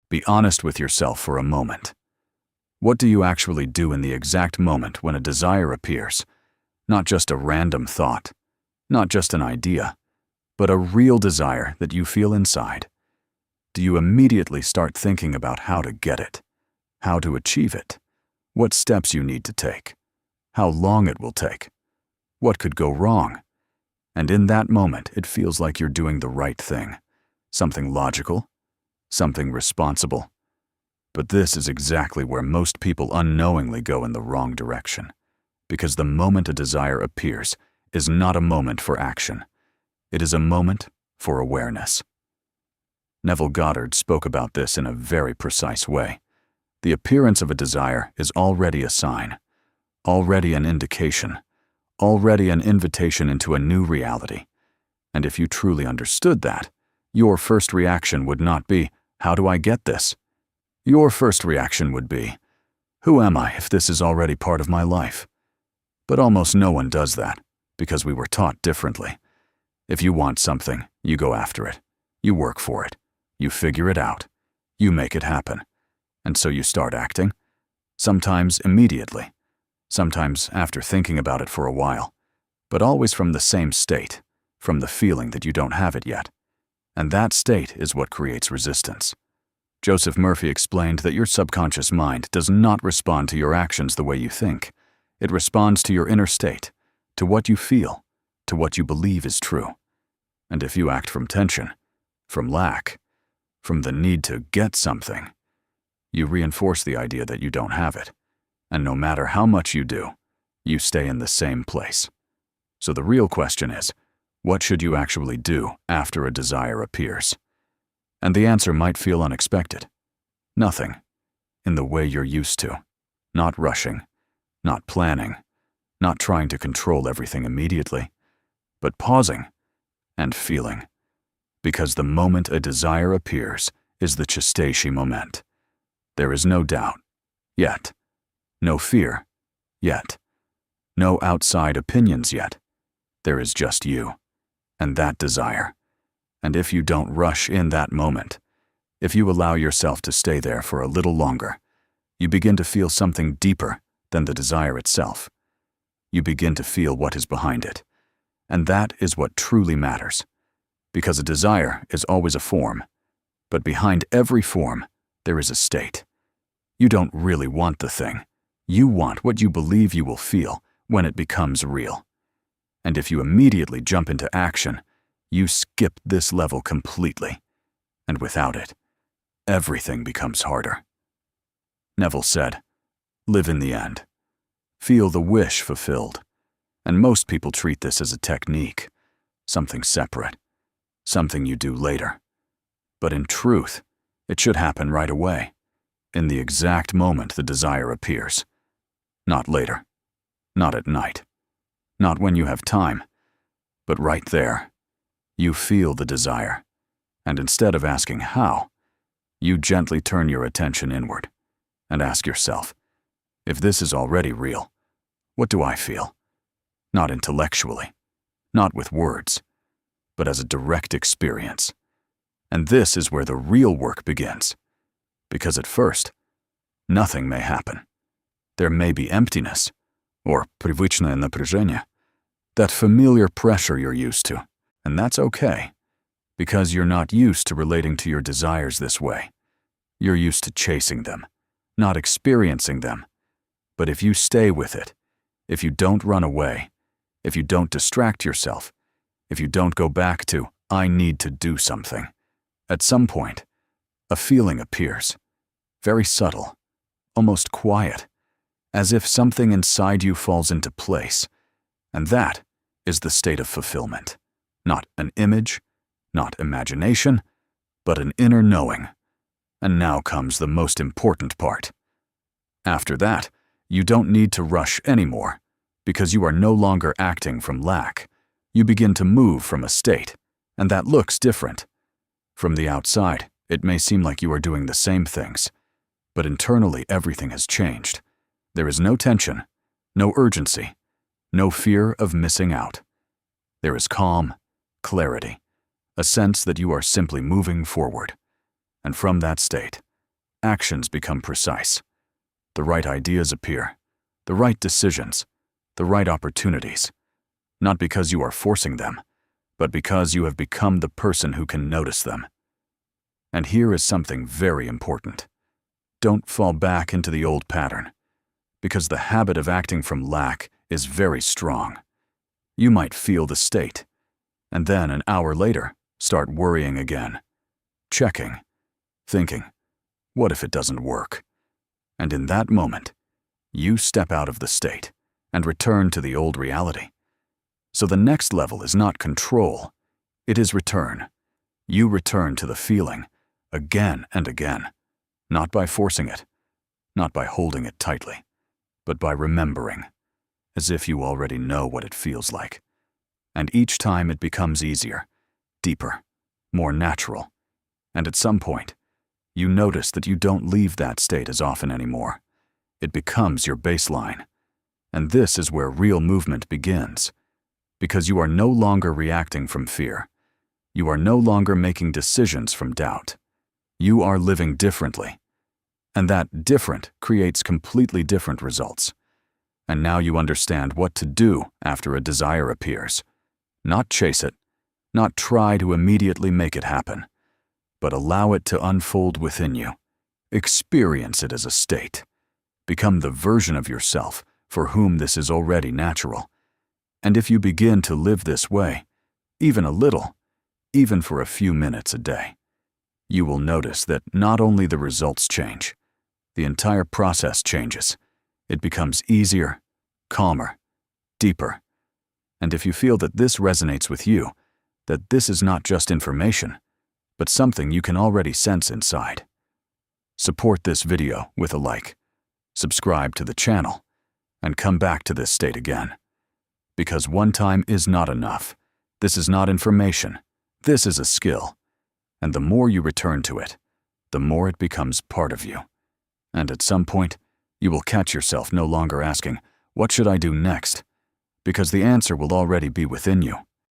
Be honest with yourself for a moment. What do you actually do in the exact moment when a desire appears? Not just a random thought, not just an idea, but a real desire that you feel inside. Do you immediately start thinking about how to get it, how to achieve it, what steps you need to take, how long it will take, what could go wrong? And in that moment, it feels like you're doing the right thing, something logical, something responsible. But this is exactly where most people unknowingly go in the wrong direction, because the moment a desire appears is not a moment for action. It is a moment for awareness. Neville Goddard spoke about this in a very precise way. The appearance of a desire is already a sign, already an indication, already an invitation into a new reality. And if you truly understood that, your first reaction would not be, "How do I get this?" Your first reaction would be, "Who am I if this is already part of my life?" But almost no one does that, because we were taught differently. If you want something, you go after it. You work for it. You figure it out. You make it happen. And so you start acting, sometimes immediately, sometimes after thinking about it for a while, but always from the same state, from the feeling that you don't have it yet. And that state is what creates resistance. Joseph Murphy explained that your subconscious mind does not respond to your actions the way you think. It responds to your inner state, to what you feel, to what you believe is true. And if you act from tension, from lack, from the need to get something, you reinforce the idea that you don't have it. And no matter how much you do, you stay in the same place. So the real question is, what should you actually do after a desire appears? And the answer might feel unexpected. Nothing, in the way you're used to. Not rushing, not planning, not trying to control everything immediately, but pausing and feeling. Because the moment a desire appears is the chisteishi moment. There is no doubt, yet. No fear, yet. No outside opinions yet. There is just you, and that desire. And if you don't rush in that moment, if you allow yourself to stay there for a little longer, you begin to feel something deeper than the desire itself. You begin to feel what is behind it. And that is what truly matters. Because a desire is always a form, but behind every form, there is a state. You don't really want the thing. You want what you believe you will feel when it becomes real. And if you immediately jump into action, you skip this level completely. And without it, everything becomes harder. Neville said, "Live in the end. Feel the wish fulfilled." And most people treat this as a technique, something separate, something you do later. But in truth, it should happen right away, in the exact moment the desire appears. Not later, not at night, not when you have time, but right there. You feel the desire, and instead of asking how, you gently turn your attention inward and ask yourself, if this is already real, what do I feel? Not intellectually, not with words, but as a direct experience. And this is where the real work begins. Because at first, nothing may happen. There may be emptiness, or привычное напряжение, that familiar pressure you're used to. And that's okay, because you're not used to relating to your desires this way. You're used to chasing them, not experiencing them. But if you stay with it, if you don't run away, if you don't distract yourself, if you don't go back to, "I need to do something," at some point, a feeling appears, very subtle, almost quiet, as if something inside you falls into place. And that is the state of fulfillment. Not an image, not imagination, but an inner knowing. And now comes the most important part. After that, you don't need to rush anymore, because you are no longer acting from lack. You begin to move from a state, and that looks different. From the outside, it may seem like you are doing the same things, but internally everything has changed. There is no tension, no urgency, no fear of missing out. There is calm, clarity, a sense that you are simply moving forward. And from that state, actions become precise. The right ideas appear, the right decisions, the right opportunities, not because you are forcing them, but because you have become the person who can notice them. And here is something very important. Don't fall back into the old pattern, because the habit of acting from lack is very strong. You might feel the state, and then an hour later, start worrying again, checking, thinking, what if it doesn't work? And in that moment, you step out of the state and return to the old reality. So the next level is not control, it is return. You return to the feeling again and again, not by forcing it, not by holding it tightly, but by remembering, as if you already know what it feels like. And each time it becomes easier, deeper, more natural. And at some point, you notice that you don't leave that state as often anymore. It becomes your baseline. And this is where real movement begins, because you are no longer reacting from fear. You are no longer making decisions from doubt. You are living differently. And that different creates completely different results. And now you understand what to do after a desire appears. Not chase it, not try to immediately make it happen, but allow it to unfold within you. Experience it as a state. Become the version of yourself for whom this is already natural. And if you begin to live this way, even a little, even for a few minutes a day, you will notice that not only the results change, the entire process changes. It becomes easier, calmer, deeper. And if you feel that this resonates with you, that this is not just information, but something you can already sense inside, support this video with a like, subscribe to the channel, and come back to this state again. Because one time is not enough. This is not information. This is a skill. And the more you return to it, the more it becomes part of you. And at some point, you will catch yourself no longer asking, "What should I do next?" Because the answer will already be within you.